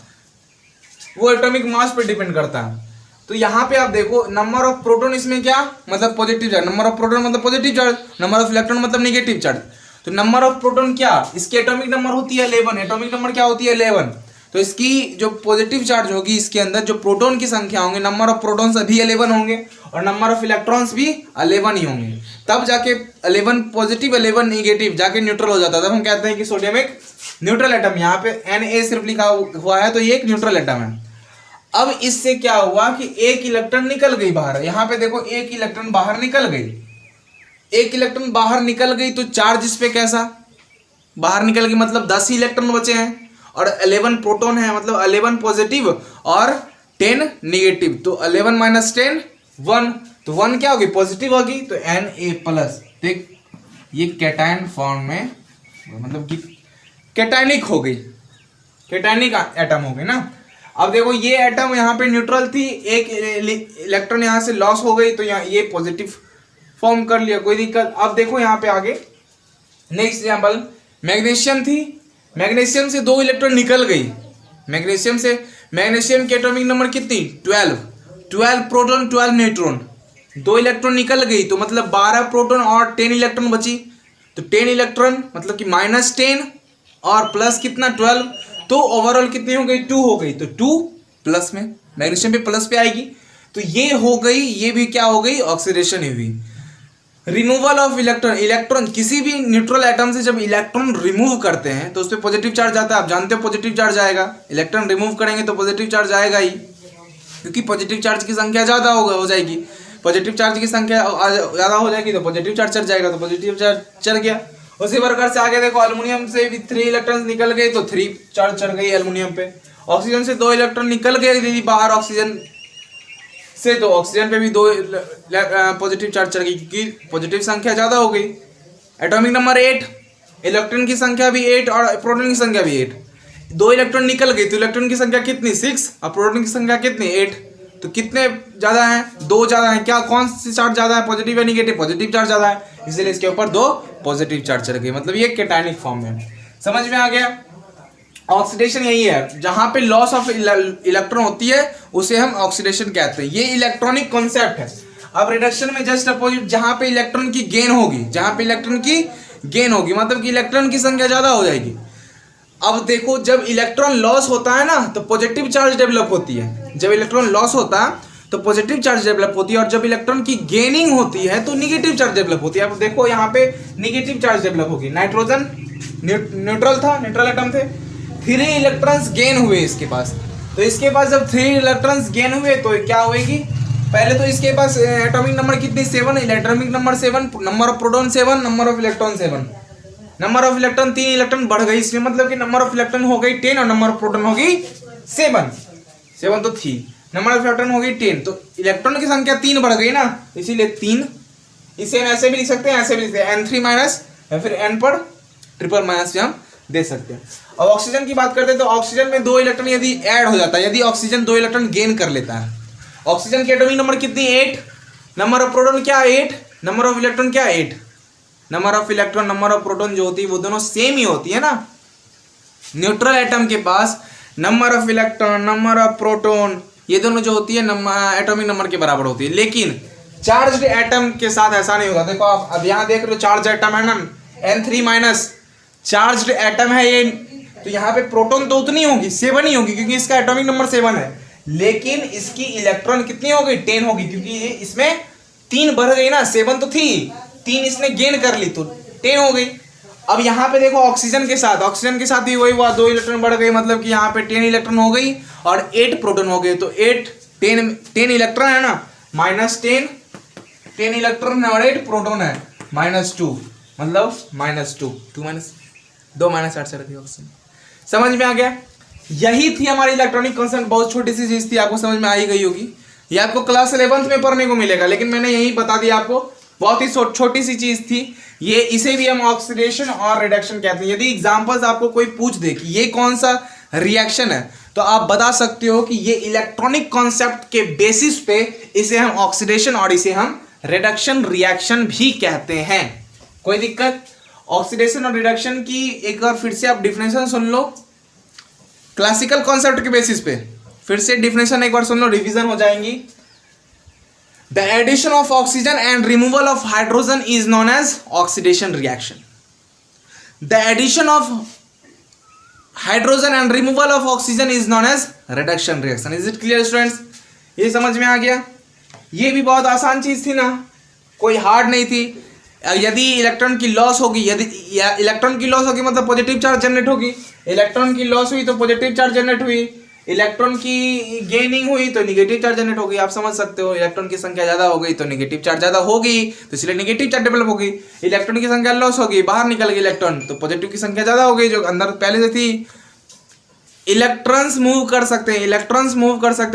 वो एटॉमिक मास पे डिपेंड करता है। तो यहाँ पे आप देखो, नंबर ऑफ प्रोटॉन इसमें क्या मतलब positive charge, number of proton मतलब positive charge, number of electron मतलब नेगेटिव चार्ज। तो नंबर ऑफ प्रोटॉन क्या, इसकी एटॉमिक नंबर होती है 11। एटॉमिक नंबर क्या होती है 11। तो इसकी जो पॉजिटिव चार्ज होगी, इसके अंदर जो प्रोटॉन की संख्या होंगे, नंबर ऑफ प्रोटॉन्स भी 11 होंगे और नंबर ऑफ इलेक्ट्रॉन्स भी 11 ही होंगे। तब जाके 11 पॉजिटिव 11 नेगेटिव जाके न्यूट्रल हो जाता है। तब हम कहते हैं कि सोडियम एक न्यूट्रल एटम। यहाँ पे Na सिर्फ लिखा हुआ है, तो ये एक न्यूट्रल एटम है। अब इससे क्या हुआ कि एक इलेक्ट्रॉन निकल गई बाहर। यहाँ पे देखो, एक इलेक्ट्रॉन बाहर निकल गई, एक इलेक्ट्रॉन बाहर निकल गई, तो चार्ज इस पे कैसा, बाहर निकल गई, मतलब 10 ही इलेक्ट्रॉन बचे हैं और 11 प्रोटॉन है, मतलब 11 पॉजिटिव और 10 नेगेटिव। तो 11 माइनस 10 1, तो 1 क्या होगी, पॉजिटिव होगी, तो Na+। देख, ये कैटायन फॉर्म में, मतलब कि कैटायनिक हो गई, कैटायनिक एटम हो गई ना। अब देखो ये एटम यहाँ पे न्यूट्रल थी, एक इलेक्ट्रॉन यहाँ से लॉस हो गई तो यहाँ ये पॉजिटिव फॉर्म कर लिया, कोई दिक्कत। अब देखो यहाँ पे आगे नेक्स्ट एग्जाम्पल, मैग्नीशियम थी, मैग्नीशियम से 2 इलेक्ट्रॉन निकल गई, मैग्नीशियम की एटॉमिक नंबर कितनी 12 प्रोटॉन 12 न्यूट्रॉन, 2 इलेक्ट्रॉन निकल गई तो मतलब 12 प्रोटॉन और 10 इलेक्ट्रॉन बची, तो 10 इलेक्ट्रॉन मतलब कि -10 और प्लस कितना 12, तो ओवरऑल कितनी हो गई 2 हो गई, तो 2 प्लस में मैग्नीशियम पे प्लस पे आएगी, तो ये हो गई, ये भी क्या हो गई ऑक्सीडेशन हुई। रिमूवल ऑफ इलेक्ट्रॉन, इलेक्ट्रॉन किसी भी न्यूट्रल एटम से जब इलेक्ट्रॉन रिमूव करते हैं तो उस पर पॉजिटिव चार्ज आता है, आप जानते हो पॉजिटिव चार्ज आएगा, इलेक्ट्रॉन रिमूव करेंगे तो पॉजिटिव चार्ज आएगा ही, क्योंकि पॉजिटिव चार्ज की संख्या ज़्यादा हो जाएगी, पॉजिटिव चार्ज की संख्या ज़्यादा हो जाएगी तो पॉजिटिव चार्ज चढ़ जाएगा, तो पॉजिटिव चार्ज चढ़ गया। उसी प्रकार से आगे देखो, एल्युमिनियम से भी 3 इलेक्ट्रॉन निकल गए तो 3 चार्ज चढ़ गई एल्युमिनियम पे, ऑक्सीजन से 2 इलेक्ट्रॉन निकल गए बाहर ऑक्सीजन से, तो ऑक्सीजन पे भी 2 पॉजिटिव चार्ज चढ़ गई, क्योंकि पॉजिटिव संख्या ज़्यादा हो गई। एटॉमिक नंबर 8, इलेक्ट्रॉन की संख्या भी 8 और प्रोटॉन की संख्या भी 8, 2 इलेक्ट्रॉन निकल गई तो इलेक्ट्रॉन की संख्या कितनी 6 और प्रोटॉन की संख्या कितनी 8, तो कितने ज़्यादा हैं 2 ज़्यादा हैं, क्या कौन सी चार्ज ज़्यादा है पॉजिटिव या निगेटिव, पॉजिटिव चार्ज ज़्यादा है, इसलिए इसके ऊपर 2 पॉजिटिव चार्ज चढ़ गई, मतलब ये कैटायनिक फॉर्म में। समझ में आ गया। ऑक्सीडेशन यही है, जहां पे लॉस ऑफ इलेक्ट्रॉन होती है उसे हम ऑक्सीडेशन कहते हैं, ये इलेक्ट्रॉनिक कॉन्सेप्ट है। अब रिडक्शन में जस्ट अपोजिट, जहां पे इलेक्ट्रॉन की गेन होगी, जहां पे इलेक्ट्रॉन की गेन होगी मतलब कि इलेक्ट्रॉन की संख्या ज्यादा हो जाएगी। अब देखो जब इलेक्ट्रॉन लॉस होता है ना तो पॉजिटिव चार्ज डेवलप होती है, जब इलेक्ट्रॉन लॉस होता है तो पॉजिटिव चार्ज डेवलप होती है, और जब इलेक्ट्रॉन की गेनिंग होती है तो निगेटिव चार्ज डेवलप होती है। अब देखो यहाँ पे निगेटिव चार्ज डेवलप होगी, नाइट्रोजन न्यूट्रल था, न्यूट्रल एटम थे, 3 इलेक्ट्रॉन्स गेन हुए इसके पास, तो इसके पास जब 3 इलेक्ट्रॉन्स गेन हुए तो क्या होएगी, पहले तो इसके पास एटॉमिक नंबर कितनी 7, atomic number 7, number of proton 7, number of electron 7, number of electron 3 electron बढ़ गई इसमें, मतलब कि नंबर ऑफ इलेक्ट्रॉन हो गई 10 और नंबर ऑफ प्रोटॉन हो गई 7 तो थी, नंबर ऑफ इलेक्ट्रॉन हो गई 10, तो इलेक्ट्रॉन की संख्या 3 बढ़ गई ना, इसीलिए 3, इसे हम ऐसे भी लिख सकते हैं, ऐसे भी लिख सकते हैं, N3 माइनस या फिर N पर ट्रिपल माइनस भी हम दे सकते हैं। अब ऑक्सीजन की बात करते हैं तो ऑक्सीजन में 2 इलेक्ट्रॉन यदि ऐड हो जाता है, यदि ऑक्सीजन 2 इलेक्ट्रॉन गेन कर लेता है, ऑक्सीजन की एटॉमिक नंबर कितनी 8, नंबर ऑफ प्रोटॉन क्या 8, नंबर ऑफ इलेक्ट्रॉन क्या 8, number of electron number of proton जो होती है वो दोनों सेम ही होती है ना। न्यूट्रल एटम के पास number of electron number of proton ये दोनों जो होती है एटॉमिक नंबर के बराबर होती है, लेकिन चार्ज्ड एटम के साथ ऐसा नहीं होगा। देखो आप अब यहाँ देख रहे हो चार्ज एटम है ना, N3 माइनस चार्ज्ड एटम है ये, तो यहाँ पे प्रोटॉन तो उतनी होगी 7 ही होगी क्योंकि इसका एटॉमिक नंबर 7 है, लेकिन इसकी इलेक्ट्रॉन कितनी हो गई 10 होगी, क्योंकि इसमें 3 बढ़ गई ना, 7 तो थी 3 इसने गेन कर ली तो 10 हो गई। अब यहाँ पे देखो ऑक्सीजन के साथ भी वही हुआ, 2 इलेक्ट्रॉन बढ़ गई, मतलब कि यहाँ पे 10 इलेक्ट्रॉन हो गई और 8 प्रोटॉन हो गए, तो 10 इलेक्ट्रॉन है ना, -10 इलेक्ट्रॉन और 8 प्रोटॉन है, -2 मतलब -2 -8 ऑक्सीजन। समझ में आ गया। यही थी हमारी इलेक्ट्रॉनिक कॉन्सेप्ट, बहुत छोटी सी चीज थी, आपको समझ में आ ही गई होगी। ये आपको क्लास 11th में पढ़ने को मिलेगा, लेकिन मैंने यही बता दिया आपको, बहुत ही छोटी सी चीज थी ये। इसे भी हम ऑक्सीडेशन और रिडक्शन कहते हैं। यदि एग्जांपल्स आपको कोई पूछ दे कि ये कौन सा रिएक्शन है, तो आप बता सकते हो कि ये इलेक्ट्रॉनिक कॉन्सेप्ट के बेसिस पे इसे हम ऑक्सीडेशन और इसे हम रिडक्शन रिएक्शन भी कहते हैं। कोई दिक्कत? ऑक्सीडेशन और रिडक्शन की एक बार फिर से आप डिफिनेशन सुन लो क्लासिकल कॉन्सेप्ट के बेसिस पे, फिर से डिफिनेशन एक बार सुन लो, रिवीजन हो जाएंगी। The addition of oxygen and removal of hydrogen is known as oxidation reaction. The addition of hydrogen and removal of oxygen is known as reduction reaction. Is it clear students? ये समझ में आ गया? ये भी बहुत आसान चीज थी ना, कोई हार्ड नहीं थी। यदि इलेक्ट्रॉन की लॉस होगी, यदि इलेक्ट्रॉन की लॉस होगी मतलब पॉजिटिव चार्ज जनरेट होगी, इलेक्ट्रॉन की लॉस हुई तो पॉजिटिव चार्ज जनरेट हुई, इलेक्ट्रॉन की गेनिंग हुई तो निगेटिव चार्ज जनरेट होगी। आप समझ सकते हो, इलेक्ट्रॉन की संख्या ज्यादा हो गई तो निगेटिव चार्ज ज्यादा होगी, तो इसलिए निगेटिव चार्ज डेवलप होगी। इलेक्ट्रॉन की संख्या लॉस होगी, बाहर निकल गई इलेक्ट्रॉन, तो पॉजिटिव की संख्या ज्यादा हो गई जो अंदर पहले से थी। इलेक्ट्रॉन्स मूव कर सकते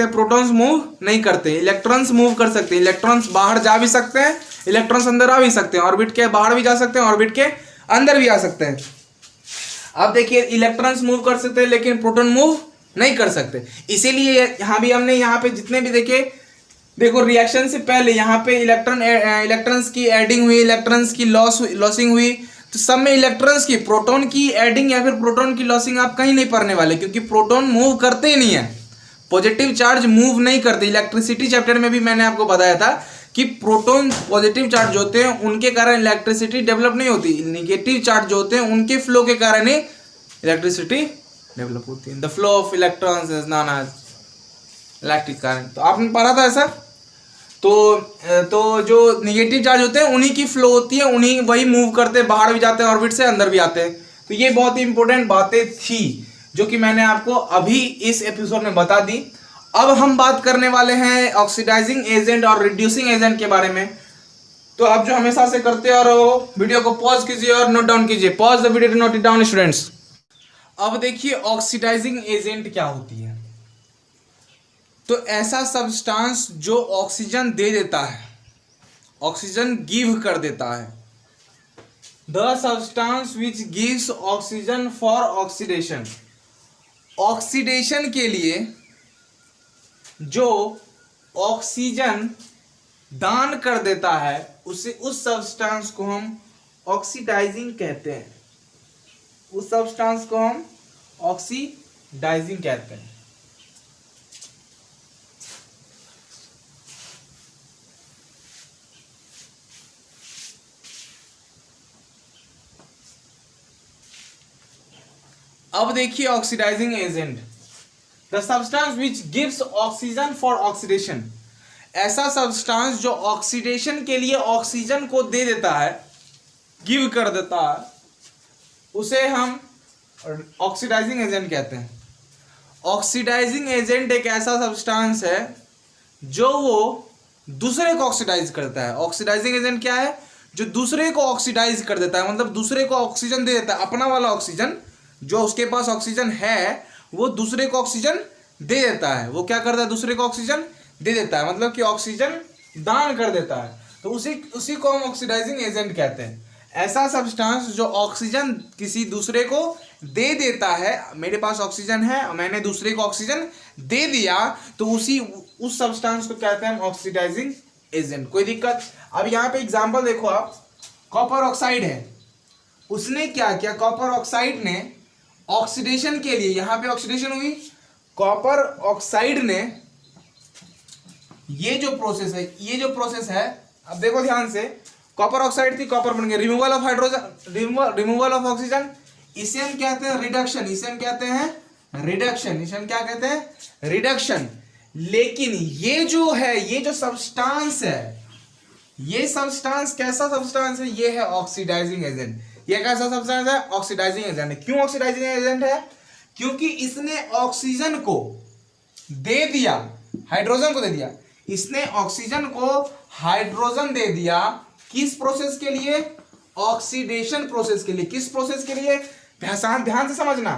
हैं, प्रोटॉन्स मूव नहीं करते। इलेक्ट्रॉन्स मूव कर सकते हैं, इलेक्ट्रॉन्स बाहर जा भी सकते हैं, इलेक्ट्रॉन्स अंदर आ भी सकते हैं, ऑर्बिट के बाहर भी जा सकते हैं, ऑर्बिट के अंदर भी आ सकते हैं। अब देखिए इलेक्ट्रॉन्स मूव कर सकते हैं लेकिन प्रोटॉन मूव नहीं कर सकते। इसीलिए यहाँ भी हमने यहाँ पे जितने भी देखे, देखो रिएक्शन से पहले यहाँ पे इलेक्ट्रॉन्स की एडिंग हुई, इलेक्ट्रॉन्स की लॉसिंग हुई, तो सब में इलेक्ट्रॉन्स की, प्रोटॉन की एडिंग या फिर प्रोटॉन की लॉसिंग आप कहीं नहीं पढ़ने वाले, क्योंकि प्रोटॉन मूव करते ही नहीं है, पॉजिटिव चार्ज मूव नहीं करते। इलेक्ट्रिसिटी चैप्टर में भी मैंने आपको बताया था कि प्रोटॉन पॉजिटिव चार्ज होते हैं उनके कारण इलेक्ट्रिसिटी डेवलप नहीं होती, निगेटिव चार्ज जो होते हैं उनके फ्लो के कारण ही इलेक्ट्रिसिटी डेवलप होती है। The flow of electrons is known as electric current. तो आपने पढ़ा था ऐसा। तो जो निगेटिव चार्ज होते हैं उन्हीं की फ्लो होती है, उन्हीं वही मूव करते हैं, बाहर भी जाते हैं ऑर्बिट से, अंदर भी आते हैं। तो ये बहुत ही इंपॉर्टेंट बातें थी जो कि मैंने आपको अभी इस एपिसोड में बता दी। अब हम बात करने वाले हैं ऑक्सीडाइजिंग एजेंट और रिड्यूसिंग एजेंट के बारे में। तो आप जो हमेशा से करते हैं, और वीडियो को पॉज कीजिए और नोट डाउन कीजिए। Pause the video to note it down students. अब देखिए ऑक्सीडाइजिंग एजेंट क्या होती है। तो ऐसा सब्सटेंस जो ऑक्सीजन दे देता है, ऑक्सीजन गिव कर देता है। The substance which gives oxygen for oxidation. Oxidation के लिए जो ऑक्सीजन दान कर देता है उसे, उस सब्सटेंस को हम ऑक्सीडाइजिंग कहते हैं। उस सब्सटेंस को हम ऑक्सीडाइजिंग कहते हैं। अब देखिए oxidising agent, the substance which gives oxygen for oxidation. ऐसा सब्सटेंस जो ऑक्सीडेशन के लिए ऑक्सीजन को दे देता है, गिव कर देता है, उसे हम ऑक्सीडाइजिंग एजेंट कहते हैं। ऑक्सीडाइजिंग एजेंट एक ऐसा सब्सटेंस है जो वो दूसरे को ऑक्सीडाइज करता है। ऑक्सीडाइजिंग एजेंट क्या है? जो दूसरे को ऑक्सीडाइज कर देता है, मतलब दूसरे को ऑक्सीजन दे देता है। अपना वाला ऑक्सीजन, जो उसके पास ऑक्सीजन है, वो दूसरे को ऑक्सीजन दे देता है। वो क्या करता है? दूसरे को ऑक्सीजन दे देता है, मतलब कि ऑक्सीजन दान कर देता है। तो उसी को हम ऑक्सीडाइजिंग एजेंट कहते हैं। ऐसा सब्सटेंस जो ऑक्सीजन किसी दूसरे को दे देता है। मेरे पास ऑक्सीजन है, मैंने दूसरे को ऑक्सीजन दे दिया, तो उस सब्सटेंस को कहते हैं हम ऑक्सीडाइजिंग एजेंट। कोई दिक्कत? अब यहाँ पे एग्जांपल देखो आप, कॉपर ऑक्साइड है, उसने क्या किया? कॉपर ऑक्साइड ने ऑक्सीडेशन के लिए, यहां पे ऑक्सीडेशन हुई, कॉपर ऑक्साइड ने ये जो प्रोसेस है, अब देखो ध्यान से, कॉपर ऑक्साइड थी, कॉपर बन गया, removal of hydrogen, removal of oxygen, इसे हम कहते हैं रिडक्शन। इसे हम कहते हैं रिडक्शन। इसे हम क्या कहते हैं? रिडक्शन। लेकिन ये जो है, ये जो सब्सटेंस है, ये सब्सटेंस कैसा सब्सटेंस है? ये है ऑक्सीडाइजिंग एजेंट। ये कैसा सब्सटेंस है? ऑक्सीडाइजिंग एजेंट है। क्यों ऑक्सीडाइजिंग एजेंट है? क्योंकि इसने ऑक्सीजन को दे दिया, हाइड्रोजन को दे दिया। इसने ऑक्सीजन को हाइड्रोजन दे दिया, किस प्रोसेस के लिए? ऑक्सीडेशन प्रोसेस के लिए। किस प्रोसेस के लिए? ध्यान से समझना।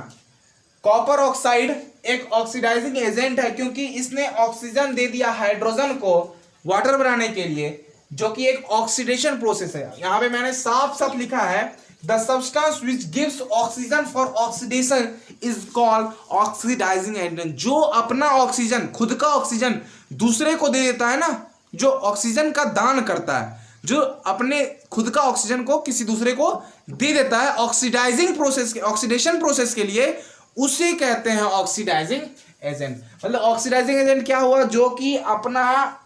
कॉपर ऑक्साइड एक ऑक्सीडाइजिंग एजेंट है क्योंकि इसने ऑक्सीजन दे दिया हाइड्रोजन को वाटर बनाने के लिए, जो कि एक ऑक्सीडेशन प्रोसेस है। यहां पे मैंने साफ साफ लिखा है, the substance which gives oxygen for oxidation is called oxidising agent. जो अपना ऑक्सीजन, खुद का ऑक्सीजन दूसरे को दे देता है ना, जो ऑक्सीजन का दान करता है, जो अपने खुद का ऑक्सीजन को किसी दूसरे को दे देता है ऑक्सीडाइजिंग प्रोसेस के, ऑक्सीडेशन प्रोसेस के लिए, उसे कहते हैं ऑक्सीडाइजिंग एजेंट। मतलब ऑक्सीडाइजिंग एजेंट क्या हुआ? जो कि अपना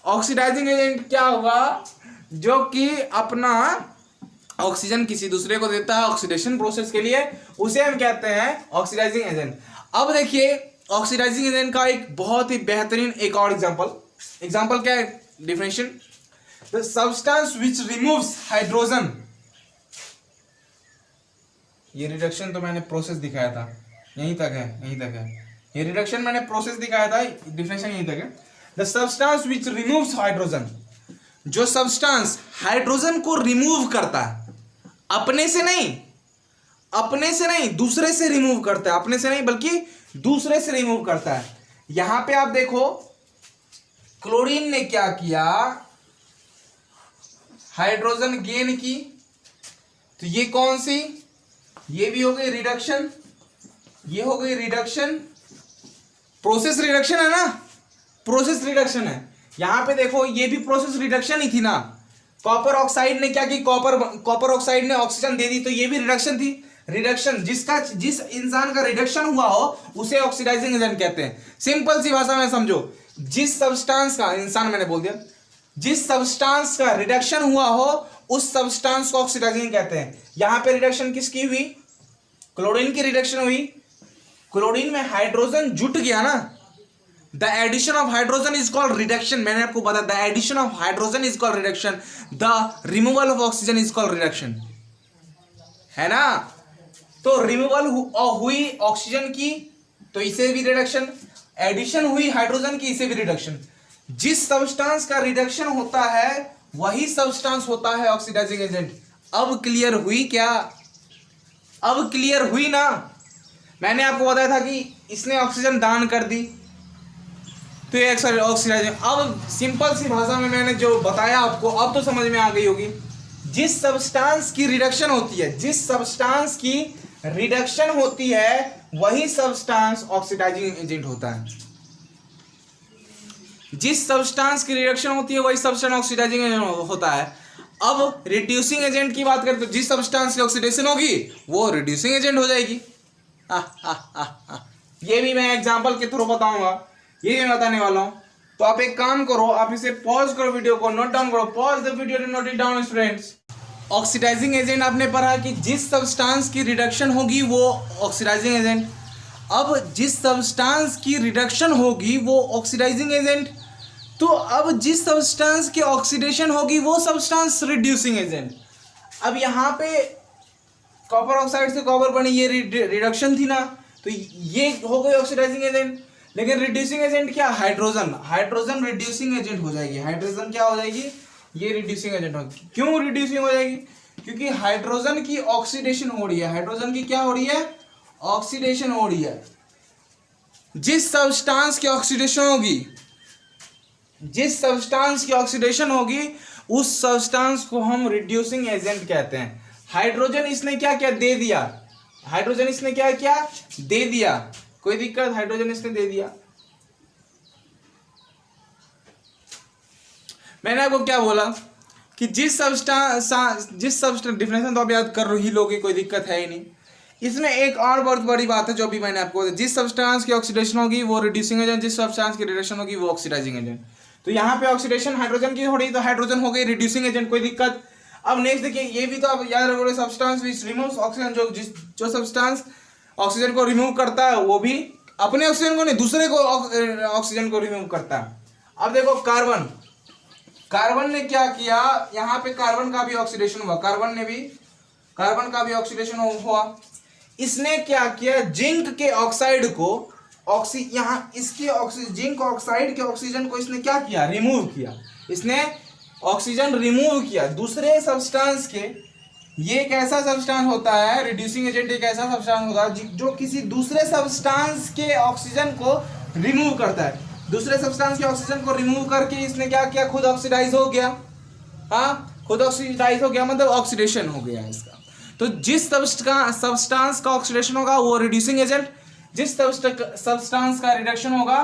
ऑक्सीडाइजिंग एजेंट क्या हुआ? जो कि अपना ऑक्सीजन किसी दूसरे को देता है ऑक्सीडेशन प्रोसेस के लिए, उसे हम कहते हैं ऑक्सीडाइजिंग एजेंट। अब देखिए ऑक्सीडाइजिंग एजेंट का एक बहुत ही बेहतरीन एक और एग्जांपल क्या है? Definition, the substance which removes hydrogen. ये रिडक्शन तो मैंने प्रोसेस दिखाया था, यहीं तक है। ये रिडक्शन मैंने प्रोसेस दिखाया था, डिफिनेशन यहीं तक है। The substance which removes hydrogen. जो सब्सटेंस हाइड्रोजन को रिमूव करता है, अपने से नहीं दूसरे से रिमूव करता है। अपने से नहीं बल्कि दूसरे से रिमूव करता है। यहां पे आप देखो, क्लोरीन ने क्या किया? हाइड्रोजन गेन की। तो ये कौन सी? ये भी हो गई रिडक्शन, ये हो गई रिडक्शन, प्रोसेस रिडक्शन है ना, प्रोसेस रिडक्शन है। यहां पे देखो ये भी प्रोसेस रिडक्शन ही थी ना। कॉपर ऑक्साइड ने क्या की, कॉपर ऑक्साइड ने ऑक्सीजन दे दी, तो ये भी रिडक्शन थी। रिडक्शन जिस इंसान का रिडक्शन हुआ हो उसे ऑक्सीडाइजिंग एजेंट कहते हैं। सिंपल सी भाषा में समझो, जिस सब्सटेंस का, इंसान मैंने बोल दिया, जिस सब्सटेंस का रिडक्शन हुआ हो उस सब्सटेंस को ऑक्सीडाइजिंग कहते हैं। यहां पे रिडक्शन किसकी हुई, क्लोरीन की रिडक्शन हुई। क्लोरीन में हाइड्रोजन जुट गया ना, the addition of hydrogen is called reduction. मैंने आपको बताया the addition of hydrogen is called reduction, the removal of oxygen is called reduction, है ना। तो रिमूवल हुई ऑक्सीजन की तो इसे भी रिडक्शन, एडिशन हुई हाइड्रोजन की, इसे भी रिडक्शन। जिस सब्सटेंस का रिडक्शन होता है वही सब्सटेंस होता है ऑक्सीडाइजिंग एजेंट। अब क्लियर हुई क्या, अब क्लियर हुई ना। मैंने आपको बताया था कि इसने ऑक्सीजन दान कर दी तो ये ऑक्सीडाइजिंग। अब सिंपल सी भाषा में मैंने जो बताया आपको अब तो समझ में आ गई होगी। जिस सब्सटेंस की रिडक्शन होती है, जिस सब्सटेंस की रिडक्शन होती है वही सब्सटेंस ऑक्सीडाइजिंग एजेंट होता है। जिस सब्सटेंस की रिडक्शन होती है वही सब्सटेंस ऑक्सीडाइजिंग एजेंट होता है। अब रिड्यूसिंग एजेंट की बात करें तो जिस सब्सटेंस की ऑक्सीडेशन होगी वो रिड्यूसिंग एजेंट हो जाएगी। ये भी मैं एग्जांपल के थ्रू बताऊंगा, ये मैं बताने वाला हूं। तो आप एक काम करो, आप इसे पॉज करो, वीडियो को नोट डाउन करो, pause the video and note it down students. Oxidising agent आपने पढ़ा कि जिस सब्सटेंस की रिडक्शन होगी वो ऑक्सीडाइजिंग एजेंट। अब जिस सब्सटेंस की रिडक्शन होगी वो ऑक्सीडाइजिंग एजेंट, तो अब जिस सब्सटेंस की ऑक्सीडेशन होगी वो सब्सटेंस रिड्यूसिंग एजेंट। अब यहाँ पे कॉपर ऑक्साइड से कॉपर बनी, ये रिडक्शन थी ना, तो ये हो गई ऑक्सीडाइजिंग एजेंट। लेकिन रिड्यूसिंग एजेंट क्या, हाइड्रोजन, हाइड्रोजन रिड्यूसिंग एजेंट हो जाएगी। हाइड्रोजन क्या हो जाएगी, ये रिड्यूसिंग एजेंट होगी। क्यों रिड्यूसिंग हो जाएगी, क्योंकि हाइड्रोजन की ऑक्सीडेशन हो रही है। हाइड्रोजन की क्या हो रही है, ऑक्सीडेशन हो रही है। जिस सब्सटेंस की ऑक्सीडेशन होगी, जिस सब्सटेंस की ऑक्सीडेशन होगी उस सब्सटेंस को हम रिड्यूसिंग एजेंट कहते हैं। हाइड्रोजन इसने क्या क्या दे दिया, हाइड्रोजन इसने क्या क्या दे दिया, कोई दिक्कत, हाइड्रोजन इसने दे दिया। मैंने आपको क्या बोला कि जिस सब्सटेंस डिफिनेशन तो आप याद कर ही लोगे, कोई दिक्कत है ही नहीं। इसमें एक और बहुत बड़ी बात है जो भी मैंने आपको, जिस सब्सटेंस की ऑक्सीडेशन होगी वो रिड्यूसिंग एजेंट, जिस सब्सटेंस की रिडक्शन होगी वो ऑक्सीडाइजिंग एजेंट। तो यहाँ पे ऑक्सीडेशन हाइड्रोजन की हो रही तो हाइड्रोजन हो गई रिड्यूसिंग एजेंट, कोई दिक्कत। अब नेक्स्ट देखिए, ये भी तो आप याद रखोगे, सब्सटेंस विच रिमूव्स ऑक्सीजन, जो सब्सटेंस ऑक्सीजन को रिमूव करता है वो भी अपने ऑक्सीजन को नहीं दूसरे को ऑक्सीजन को रिमूव करता है। अब देखो कार्बन, कार्बन ने क्या किया, यहाँ पे कार्बन का भी ऑक्सीडेशन हुआ, कार्बन का भी ऑक्सीडेशन हुआ। इसने क्या किया, जिंक के ऑक्साइड को यहाँ इसके जिंक ऑक्साइड के ऑक्सीजन को इसने क्या किया, रिमूव किया। इसने ऑक्सीजन रिमूव किया दूसरे सब्सटेंस के। ये एक ऐसा सब्सटेंस होता है, रिड्यूसिंग एजेंट एक ऐसा सब्सटेंस होता है जो किसी दूसरे सब्सटेंस के ऑक्सीजन को रिमूव करता है। दूसरे सब्सटेंस के ऑक्सीजन को रिमूव करके इसने क्या किया, खुद ऑक्सीडाइज हो गया। हाँ, खुद ऑक्सीडाइज हो गया मतलब ऑक्सीडेशन हो गया इसका। तो जिस सब्सटेंस का ऑक्सीडेशन होगा वो रिड्यूसिंग एजेंट, जिस सब्सटेंस का रिडक्शन होगा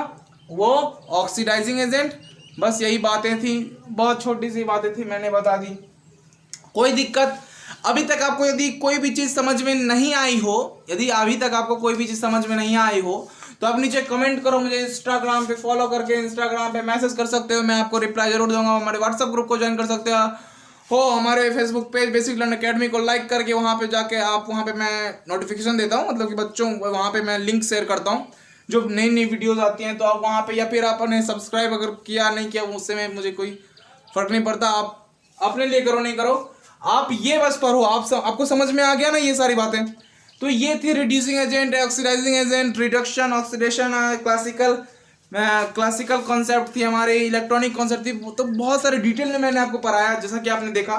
वो ऑक्सीडाइजिंग एजेंट। बस यही बातें थी, बहुत छोटी सी बातें थी, मैंने बता दी। कोई दिक्कत अभी तक आपको यदि कोई भी चीज़ समझ में नहीं आई हो, यदि अभी तक आपको कोई भी चीज़ समझ में नहीं आई हो तो आप नीचे कमेंट करो, मुझे इंस्टाग्राम पे फॉलो करके इंस्टाग्राम पे मैसेज कर सकते हो, मैं आपको रिप्लाई जरूर दूंगा। हमारे व्हाट्सएप ग्रुप को ज्वाइन कर सकते हो, हमारे Facebook page basic learn academy को लाइक करके वहाँ पे जाके आप, वहाँ पे मैं नोटिफिकेशन देता हूँ, मतलब कि बच्चों वहाँ पे मैं लिंक शेयर करता हूँ जो नई नई वीडियोज़ आती हैं, तो आप वहाँ पे, या फिर आपने सब्सक्राइब अगर किया नहीं किया उससे में मुझे कोई फ़र्क नहीं पड़ता, आप अपने लिए करो नहीं करो, आप ये बस पढ़ो। आपको समझ में आ गया ना ये सारी बातें। तो ये थी reducing agent, oxidising agent, reduction, oxidation, classical concept थी हमारे, इलेक्ट्रॉनिक कॉन्सेप्ट थी। तो बहुत सारे डिटेल में मैंने आपको पढ़ाया जैसा कि आपने देखा।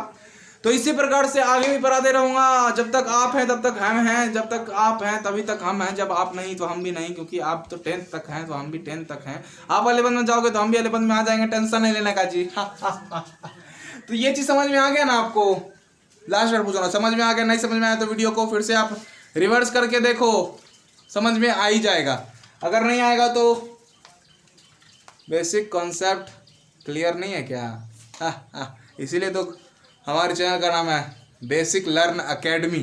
तो इसी प्रकार से आगे भी पढ़ाते रहूँगा। जब तक आप हैं तब तक हम हैं, जब तक आप हैं तभी तक हम हैं, जब आप नहीं तो हम भी नहीं, क्योंकि आप तो 10th तक हैं तो हम भी 10th तक हैं। आप 11th में जाओगे तो हम भी 11th में आ जाएंगे, टेंशन नहीं लेने का जी। तो ये चीज़ समझ में आ गया ना आपको? लास्ट बार पूछो ना, समझ में आ गया? नहीं समझ में आया तो वीडियो को फिर से आप रिवर्स करके देखो, समझ में आ ही जाएगा। अगर नहीं आएगा तो बेसिक कॉन्सेप्ट क्लियर नहीं है क्या? इसीलिए तो हमारे चैनल का नाम है बेसिक लर्न अकेडमी।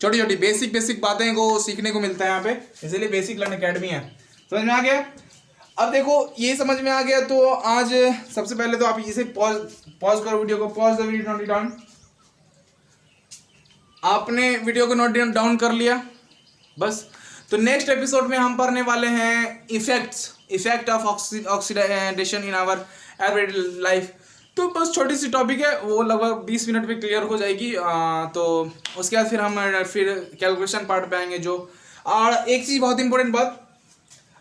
छोटी छोटी बेसिक बातें को सीखने को मिलता है यहाँ पे, इसीलिए बेसिक लर्न अकेडमी है। समझ में आ गया? अब देखो ये समझ में आ गया तो आज सबसे पहले तो आप इसे पॉज करो, वीडियो को pause the video, note down. आपने वीडियो को नोट डाउन कर लिया बस। तो नेक्स्ट एपिसोड में हम पढ़ने वाले हैं effect of oxidation in our everyday life. तो बस छोटी सी टॉपिक है, वो लगभग 20 मिनट में क्लियर हो जाएगी। तो उसके बाद फिर हम कैलकुलेशन पार्ट पे आएंगे जो। और एक चीज़ बहुत इंपॉर्टेंट बात,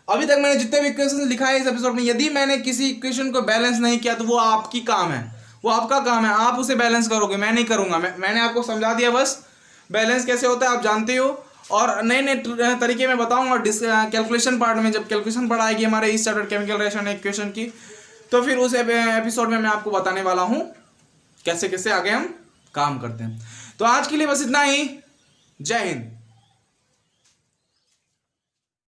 अभी तक मैंने जितने भी इक्वेशन लिखा है इस एपिसोड में, यदि मैंने किसी इक्वेशन को बैलेंस नहीं किया तो वो आपकी काम है, वो आपका काम है, आप उसे बैलेंस करोगे, मैं नहीं करूँगा। मैंने आपको समझा दिया बस, बैलेंस कैसे होता है आप जानते हो। और नए नए तरीके में बताऊंगा कैलकुलेशन पार्ट में, जब कैलकुलेशन पार्ट आएगी हमारे इस स्टैंडर्ड केमिकल रिएक्शन इक्वेशन की, तो फिर उस एपिसोड में मैं आपको बताने वाला हूँ कैसे कैसे आगे हम काम करते हैं। तो आज के लिए बस इतना ही। जय हिंद।